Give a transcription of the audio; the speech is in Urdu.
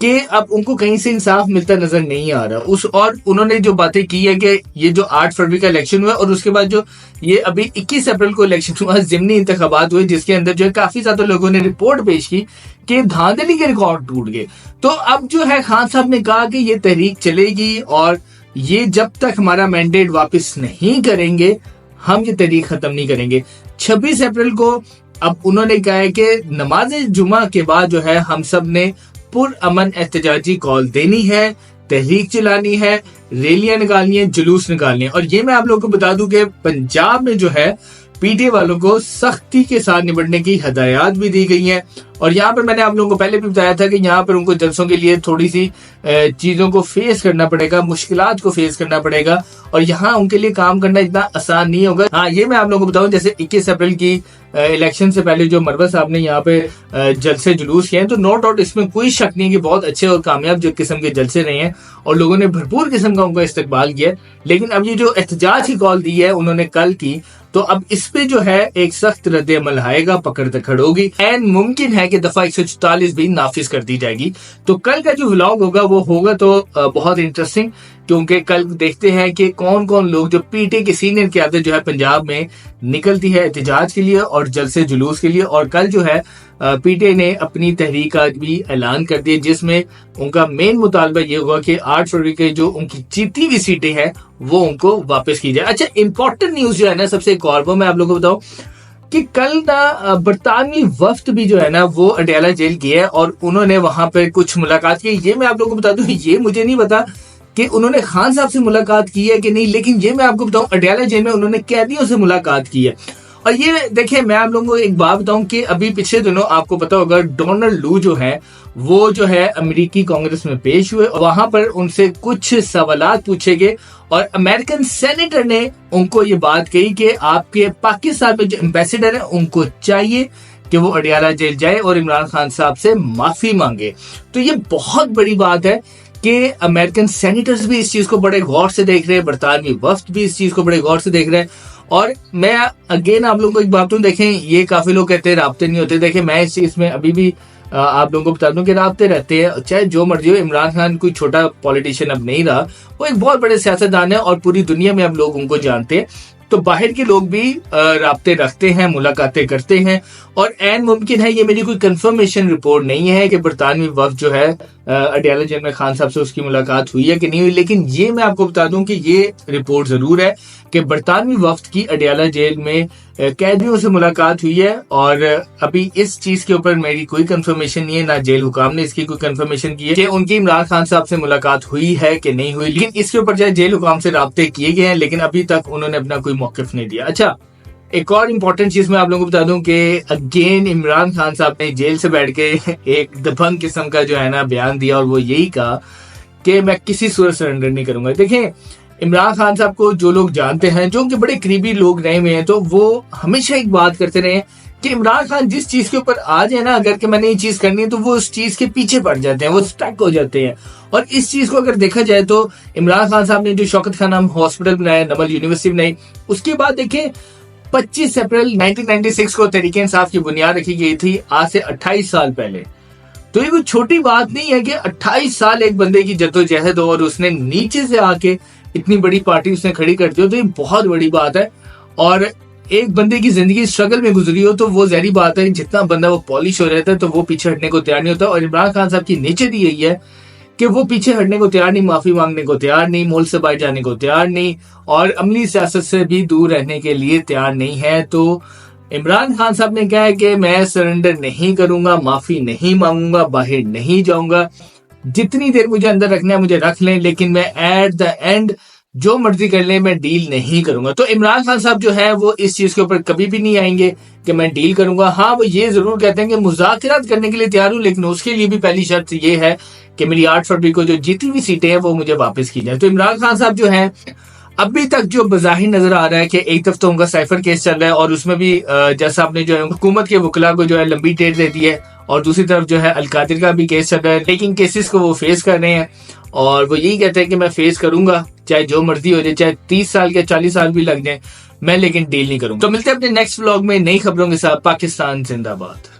کہ اب ان کو کہیں سے انصاف ملتا نظر نہیں آ رہا. اور انہوں نے جو باتیں کی ہے کہ یہ جو 8 فروری کا الیکشن ہوا اور اس کے بعد جو یہ ابھی 21 اپریل کو الیکشن ہوا, ضمنی انتخابات ہوئے, جس کے اندر جو ہے کافی زیادہ لوگوں نے رپورٹ پیش کی کہ دھاندلی کے ریکارڈ ٹوٹ گئے. تو اب جو ہے خان صاحب نے کہا کہ یہ تحریک چلے گی اور یہ جب تک ہمارا مینڈیٹ واپس نہیں کریں گے ہم یہ تحریک ختم نہیں کریں گے. 26 اپریل کو اب انہوں نے کہا ہے کہ نماز جمعہ کے بعد جو ہے ہم سب نے پرامن احتجاجی کال دینی ہے, تحریک چلانی ہے, ریلیاں نکالنی ہیں, جلوس نکالنی ہے. اور یہ میں آپ لوگوں کو بتا دوں کہ پنجاب میں جو ہے پی ٹی آئی والوں کو سختی کے ساتھ نمٹنے کی ہدایات بھی دی گئی ہیں. اور یہاں پر میں نے آپ لوگوں کو پہلے بھی بتایا تھا کہ یہاں پر ان کو جلسوں کے لیے تھوڑی سی چیزوں کو فیس کرنا پڑے گا, مشکلات کو فیس کرنا پڑے گا, اور یہاں ان کے لیے کام کرنا اتنا آسان نہیں ہوگا. ہاں یہ میں آپ لوگوں کو بتاؤں, جیسے 21 اپریل کی الیکشن سے پہلے جو مروت صاحب نے یہاں پہ جلسے جلوس کیے ہیں, تو نو ڈاؤٹ اس میں کوئی شک نہیں کہ بہت اچھے اور کامیاب جو قسم کے جلسے رہے ہیں اور لوگوں نے بھرپور قسم کا ان کا استقبال کیا. لیکن اب یہ جو احتجاج کی کال دی ہے انہوں نے کل کی, تو اب اس پہ جو ہے ایک سخت رد عمل آئے گا, پکڑ دکڑ ہوگی, این ممکن ہے کہ دفعہ 144 بھی نافذ کر دی جائے گی. تو کل کا جو ولاگ ہوگا وہ ہوگا تو بہت انٹرسٹنگ, کیونکہ کل دیکھتے ہیں کہ کون کون لوگ جو پی ٹی آئی کی سینئر قیادت جو ہے پنجاب میں نکلتی ہے احتجاج کے لیے اور جلسے جلوس کے لیے. اور کل جو ہے پی ٹی آئی نے اپنی تحریک کا بھی اعلان کر دیا, جس میں ان کا مین مطالبہ یہ ہوگا کہ 8 فروری کے جو ان کی جیتی ہوئی سیٹیں ہیں وہ ان کو واپس کی جائے. اچھا امپورٹنٹ نیوز جو ہے نا سب سے ایک اور وہ میں آپ لوگوں کو بتاؤں کہ کل نا برطانوی وفد بھی جو ہے نا وہ اڈیالہ جیل کی ہے اور انہوں نے وہاں پہ کچھ ملاقات کی. یہ میں آپ لوگوں کو بتا دوں, یہ مجھے نہیں پتا کہ انہوں نے خان صاحب سے ملاقات کی ہے کہ نہیں, لیکن یہ میں آپ کو بتاؤں اڈیالہ جیل میں انہوں نے قیدیوں سے ملاقات کی ہے. اور یہ دیکھیں میں آپ لوگوں کو ایک بات بتاؤں کہ ابھی پچھلے دنوں آپ کو پتا ہوگا ڈونلڈ لو جو ہے وہ جو ہے امریکی کانگریس میں پیش ہوئے, وہاں پر ان سے کچھ سوالات پوچھے گئے اور امریکن سینیٹر نے ان کو یہ بات کہی کہ آپ کے پاکستان میں جو ایمبیسیڈر ہیں ان کو چاہیے کہ وہ اڈیالہ جیل جائے اور عمران خان صاحب سے معافی مانگے. تو یہ بہت بڑی بات ہے کہ امریکن سینیٹرز بھی اس چیز کو بڑے غور سے دیکھ رہے ہیں, برطانوی وفد بھی اس چیز کو بڑے غور سے دیکھ رہے ہیں. اور میں اگین آپ لوگوں کو ایک بات بتاؤں, دیکھیں یہ کافی لوگ کہتے ہیں رابطے نہیں ہوتے, دیکھیں میں اس چیز میں ابھی بھی آپ لوگوں کو بتا دوں کہ رابطے رہتے ہیں, چاہے جو مرضی ہو. عمران خان کوئی چھوٹا پولیٹیشین اب نہیں رہا, وہ ایک بہت بڑے سیاستدان ہیں اور پوری دنیا میں اب لوگ ان کو جانتے ہیں. تو باہر کے لوگ بھی رابطے رکھتے ہیں, ملاقاتیں کرتے ہیں, اور این ممکن ہے, یہ میری کوئی کنفرمیشن رپورٹ نہیں ہے کہ برطانوی وفد جو ہے اڈیالہ جیل میں خان صاحب سے اس کی ملاقات ہوئی ہے کہ نہیں ہوئی, لیکن یہ میں آپ کو بتا دوں کہ یہ رپورٹ ضرور ہے کہ برطانوی وفد کی اڈیالہ جیل میں قیدیوں سے ملاقات ہوئی ہے. اور ابھی اس چیز کے اوپر میری کوئی کنفرمیشن نہیں ہے, نہ جیل حکام نے اس کی کوئی کنفرمیشن کی ہے کہ ان کی عمران خان صاحب سے ملاقات ہوئی ہے کہ نہیں ہوئی, لیکن اس کے اوپر جو ہے جیل حکام سے رابطے کیے گئے ہیں, لیکن ابھی تک انہوں نے اپنا کوئی موقف نہیں دیا. اچھا ایک اور امپورٹنٹ چیز میں آپ لوگوں کو بتا دوں کہ اگین عمران خان صاحب نے جیل سے بیٹھ کے ایک دبنگ قسم کا جو ہے نا بیان دیا, اور وہ یہی کہا کہ میں کسی صورت سرنڈر نہیں کروں گا. دیکھیں عمران خان صاحب کو جو لوگ جانتے ہیں, جو ان کے بڑے قریبی لوگ رہے ہوئے ہیں, تو وہ ہمیشہ ایک بات کرتے رہے ہیں کہ عمران خان جس چیز کے اوپر آ جائے نا, اگر کہ میں نے یہ چیز کرنی ہے, تو وہ اس چیز کے پیچھے پڑ جاتے ہیں, وہ سٹک ہو جاتے ہیں. اور اس چیز کو اگر دیکھا جائے تو عمران خان صاحب نے جو شوکت خان ہاسپٹل بنایا, نمل یونیورسٹی بنائی, اس کے بعد دیکھیں 25 اپریل 1996 کو تحریک انصاف کی بنیاد رکھی گئی تھی, آج سے 28 سال پہلے. تو یہ کوئی چھوٹی بات نہیں ہے کہ 28 سال ایک بندے کی جدوجہد ہو اور اس نے نیچے سے آ کے اتنی بڑی پارٹی اس نے کھڑی کر دی ہو, تو یہ بہت بڑی بات ہے. اور ایک بندے کی زندگی اسٹرگل میں گزری ہو تو وہ ظاہری بات ہے, جتنا بندہ وہ پالش ہو رہتا ہے تو وہ پیچھے ہٹنے کو تیار نہیں ہوتا. اور عمران خان صاحب کی نیچر بھی یہی ہے کہ وہ پیچھے ہٹنے کو تیار نہیں, معافی مانگنے کو تیار نہیں, ملک سے باہر جانے کو تیار نہیں, اور عملی سیاست سے بھی دور رہنے کے لیے تیار نہیں ہے. تو عمران خان صاحب نے کہا ہے کہ میں سرنڈر نہیں کروں گا, معافی نہیں مانگوں گا, باہر نہیں جاؤں گا, جتنی دیر مجھے اندر رکھنا ہے مجھے رکھ لیں, لیکن میں ایٹ دا اینڈ جو مرضی کر لیں میں ڈیل نہیں کروں گا. تو عمران خان صاحب جو ہے وہ اس چیز کے اوپر کبھی بھی نہیں آئیں گے کہ میں ڈیل کروں گا. ہاں وہ یہ ضرور کہتے ہیں کہ مذاکرات کرنے کے لیے تیار ہوں, لیکن اس کے لیے بھی پہلی شرط یہ ہے کہ میری 8 فروری کو جو جیتی ہوئی سیٹیں ہیں وہ مجھے واپس کی جائیں. تو عمران خان صاحب جو ہیں ابھی تک جو بظاہر نظر آ رہا ہے کہ ایک طرف تو ان کا سائفر کیس چل رہا ہے, اور اس میں بھی جیسا آپ نے جو ہے حکومت کے وکلاء کو جو ہے لمبی ڈیٹ دے دی ہے, اور دوسری طرف جو ہے القادر کا بھی کیس چل رہا ہے, لیکن کیسز کو وہ فیس کر رہے ہیں, اور وہ یہی کہتے ہیں کہ میں فیس کروں گا چاہے جو مرضی ہو جائے, چاہے 30 سال یا 40 سال بھی لگ جائیں, میں لیکن ڈیل نہیں کروں گا. تو ملتے ہیں اپنے نیکسٹ ولاگ میں نئی خبروں کے ساتھ. پاکستان زندہ باد.